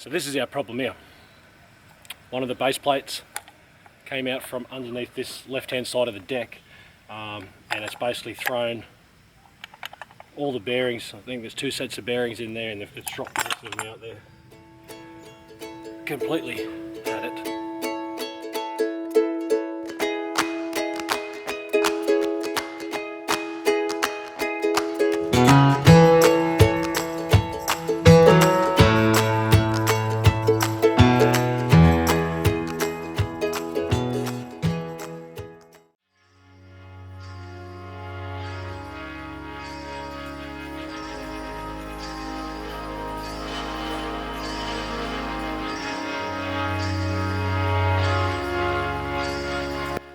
So this is our problem here. One of the base plates came out from underneath this left-hand side of the deck, and it's basically thrown all the bearings. I think there's 2 sets of bearings in there, and it's dropped most of them out there. Completely at it.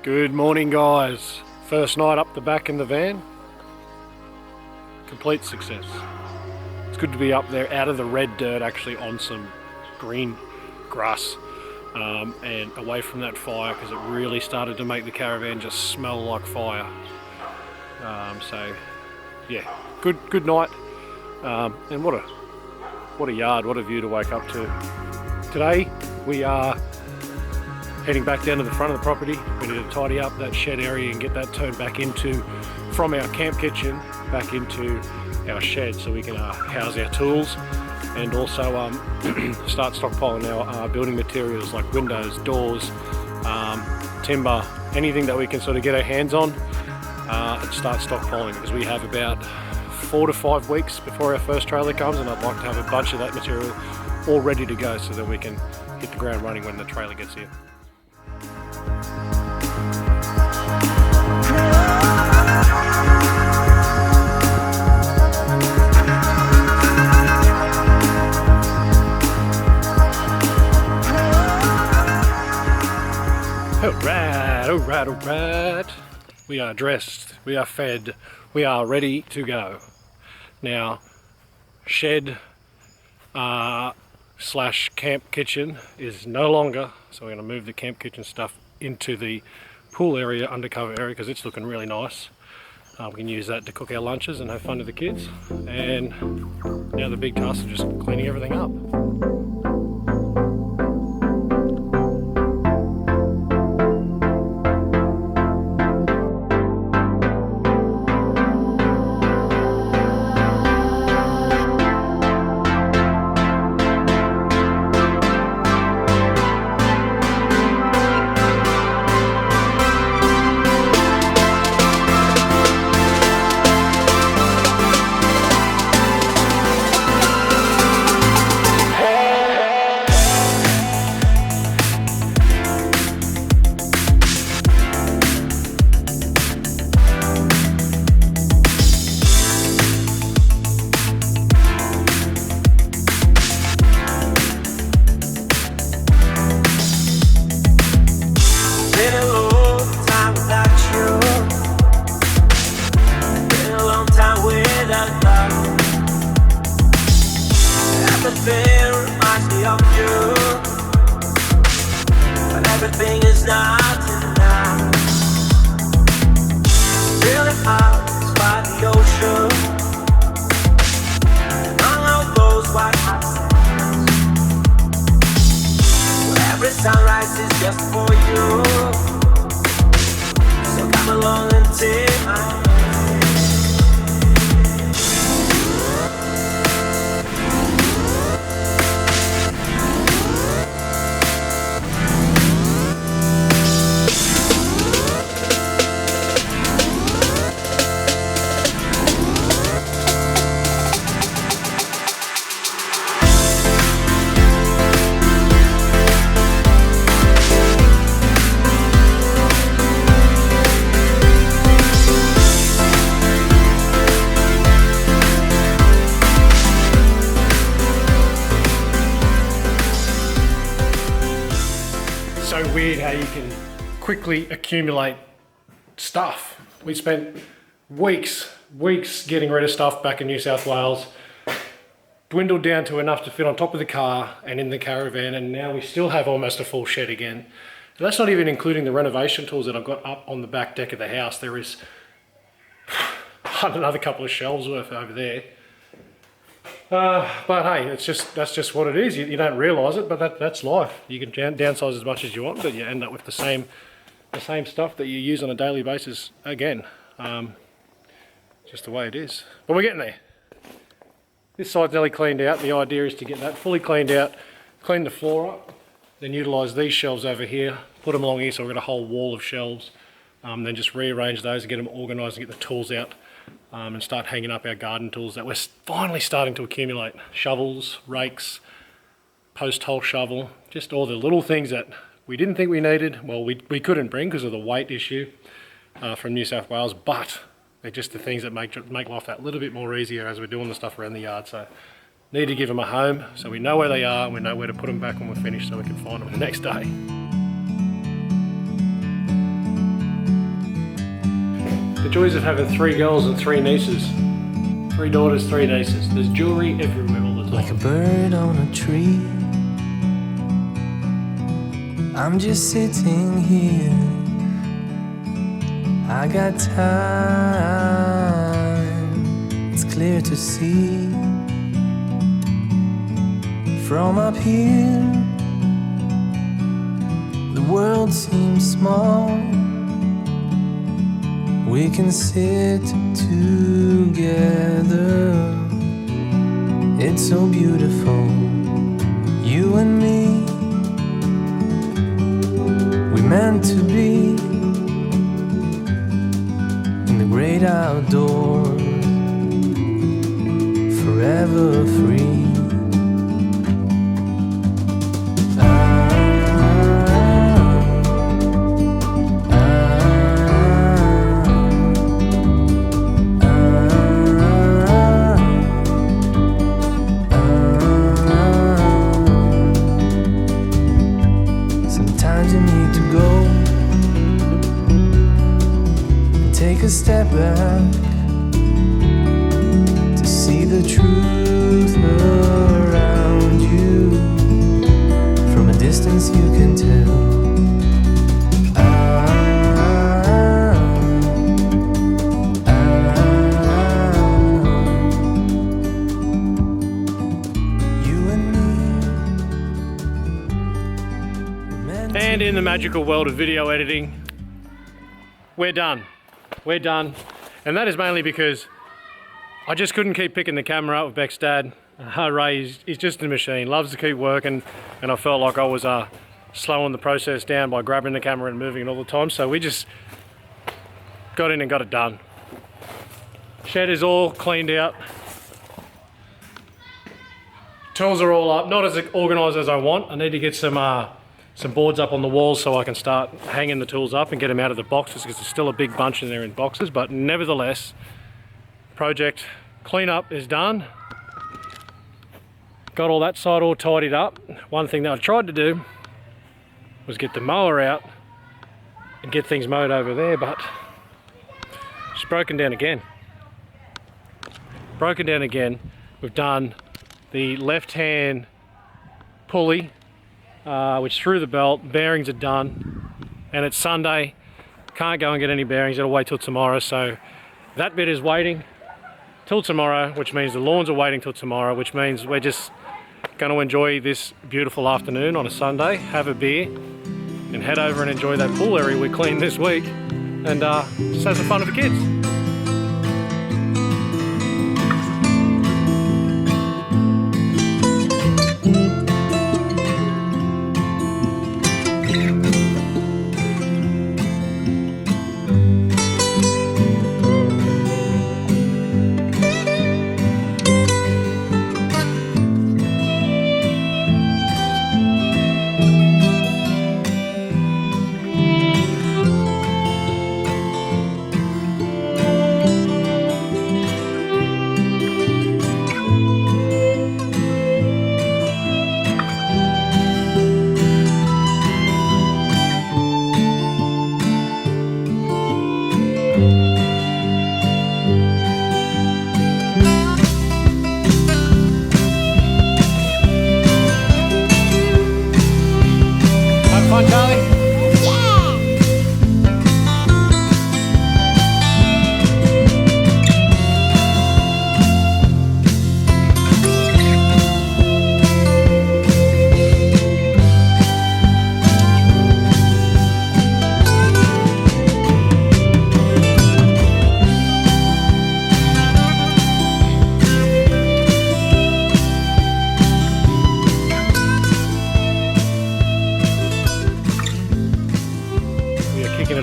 Good morning, guys. First night up the back in the van. Complete success. It's good to be up there out of the red dirt, actually on some green grass, and away from that fire, because it really started to make the caravan just smell like fire. So yeah, good night. And what a yard, what a view to wake up to. Today we are heading back down to the front of the property. We need to tidy up that shed area and get that turned back from our camp kitchen back into our shed, so we can house our tools, and also start stockpiling our building materials like windows, doors, timber, anything that we can sort of get our hands on, and start stockpiling, because we have about 4 to 5 weeks before our first trailer comes, and I'd like to have a bunch of that material all ready to go so that we can hit the ground running when the trailer gets here. Alright. We are dressed, we are fed, we are ready to go. Now, shed slash camp kitchen is no longer, so we're going to move the camp kitchen stuff into the pool area, undercover area, because it's looking really nice. We can use that to cook our lunches and have fun with the kids. And now the big task is just cleaning everything up. Everything reminds me of you, but everything is not enough. Feeling out by the ocean, among all those white hot sands, where every sunrise is just for you. So come along and take my hand. So weird how you can quickly accumulate stuff. We spent weeks getting rid of stuff back in New South Wales, dwindled down to enough to fit on top of the car and in the caravan, and now we still have almost a full shed again. And that's not even including the renovation tools that I've got up on the back deck of the house. There is another couple of shelves worth over there. But hey, that's just what it is. You don't realise it, but that's life. You can downsize as much as you want, but you end up with the same stuff that you use on a daily basis again. Just the way it is. But we're getting there. This side's nearly cleaned out. The idea is to get that fully cleaned out, clean the floor up, then utilise these shelves over here, put them along here so we've got a whole wall of shelves, then just rearrange those and get them organised and get the tools out, and start hanging up our garden tools that we're finally starting to accumulate. Shovels, rakes, post-hole shovel, just all the little things that we didn't think we needed. Well, we couldn't bring because of the weight issue from New South Wales, but they're just the things that make life that little bit more easier as we're doing the stuff around the yard. So need to give them a home so we know where they are and we know where to put them back when we're finished so we can find them the next day. The joys of having 3 girls and 3 nieces. 3 daughters, 3 nieces. There's jewellery everywhere all the time. Like a bird on a tree, I'm just sitting here. I got time, it's clear to see. From up here, the world seems small. We can sit together, it's so beautiful. You and me, we meant to be in the great outdoors, forever free. Sometimes you need to go and take a step back to see the truth around you. From a distance you can tell. And in the magical world of video editing, we're done. We're done. And that is mainly because I just couldn't keep picking the camera up with Beck's dad. Ray, he's just a machine, loves to keep working, and I felt like I was slowing the process down by grabbing the camera and moving it all the time. So we just got in and got it done. Shed is all cleaned out. Tools are all up, not as organised as I want. I need to get some boards up on the walls so I can start hanging the tools up and get them out of the boxes because there's still a big bunch in there in boxes, but nevertheless, project cleanup is done. Got all that side all tidied up. One thing that I tried to do was get the mower out and get things mowed over there, but it's broken down again. Broken down again. We've done the left-hand pulley, which through the belt, bearings are done, and it's Sunday, can't go and get any bearings, it'll wait till tomorrow, so that bit is waiting till tomorrow, which means the lawns are waiting till tomorrow, which means we're just going to enjoy this beautiful afternoon on a Sunday, have a beer, and head over and enjoy that pool area we cleaned this week, and just have some fun with the kids.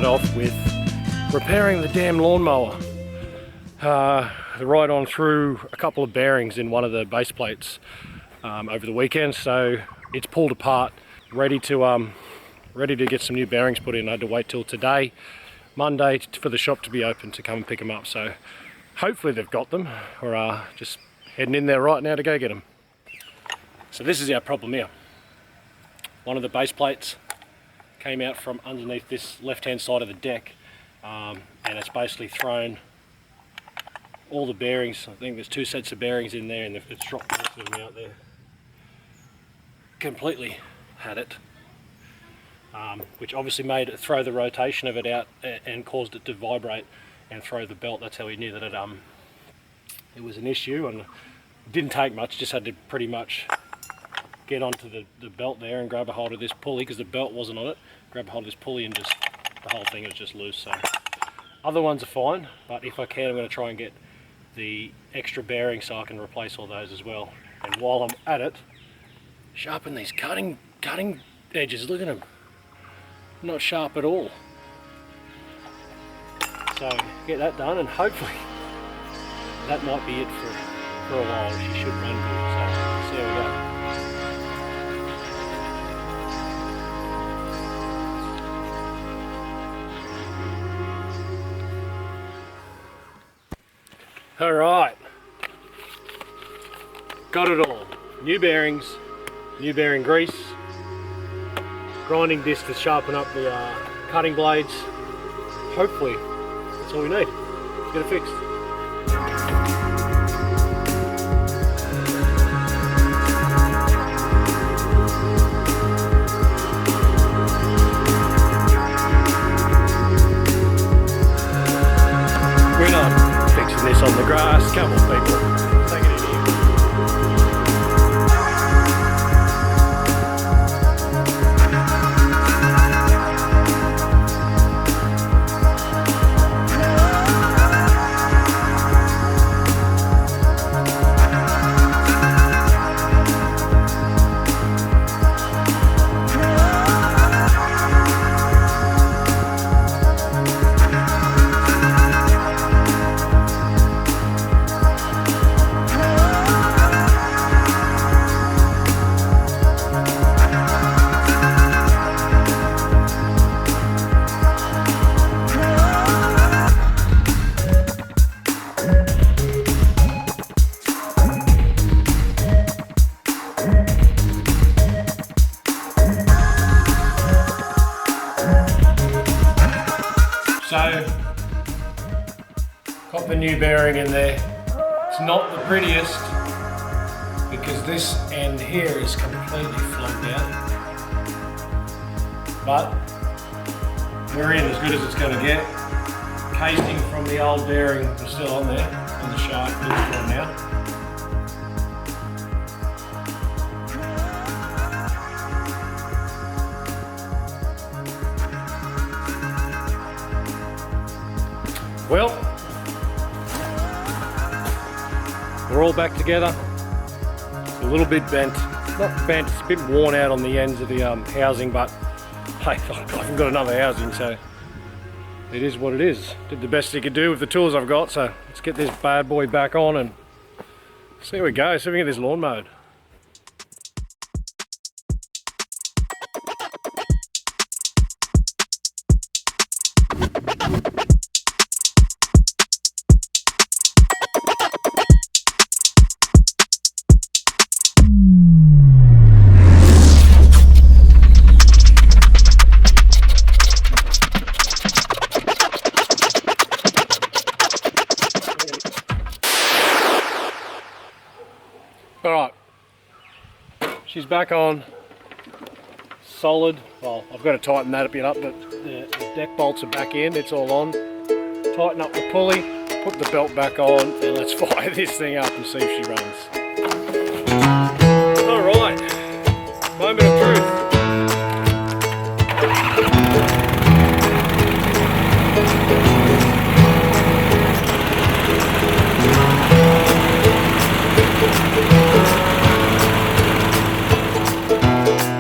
started off with repairing the damn lawnmower. Right on through a couple of bearings in one of the base plates over the weekend, so it's pulled apart, ready to get some new bearings put in. I had to wait till today, Monday, for the shop to be open to come and pick them up. So hopefully they've got them. We're just heading in there right now to go get them. So this is our problem here. One of the base plates came out from underneath this left-hand side of the deck, and it's basically thrown all the bearings. I think there's 2 sets of bearings in there, and it's dropped most of them out there. Completely had it, which obviously made it throw the rotation of it out and caused it to vibrate and throw the belt. That's how we knew that it was an issue, and it didn't take much. Just had to pretty much get onto the belt there and grab a hold of this pulley, because the belt wasn't on it. Grab a hold of this pulley and just the whole thing is just loose. So other ones are fine, but if I can, I'm going to try and get the extra bearings so I can replace all those as well. And while I'm at it, sharpen these cutting edges. Look at them, not sharp at all. So get that done, and hopefully that might be it for a while. She should run good, so see how we go. Alright, got it all. New bearings, new bearing grease, grinding disc to sharpen up the cutting blades. Hopefully that's all we need. Let's get it fixed. We're not fixing this on the grass. Come on, people, take it in here. So, got the new bearing in there. It's not the prettiest because this end here is completely flown down, but we're in as good as it's going to get. Casing from the old bearing is still on there, on the shaft, it's gone now. Well, we're all back together. It's a little bit bent, not bent, it's a bit worn out on the ends of the housing, but hey, I haven't got another housing, so it is what it is. Did the best I could do with the tools I've got, so let's get this bad boy back on and see how we go, see if we can get this lawn mowed. Alright, she's back on, solid. Well, I've got to tighten that a bit up, but the deck bolts are back in, it's all on. Tighten up the pulley, put the belt back on, and let's fire this thing up and see if she runs.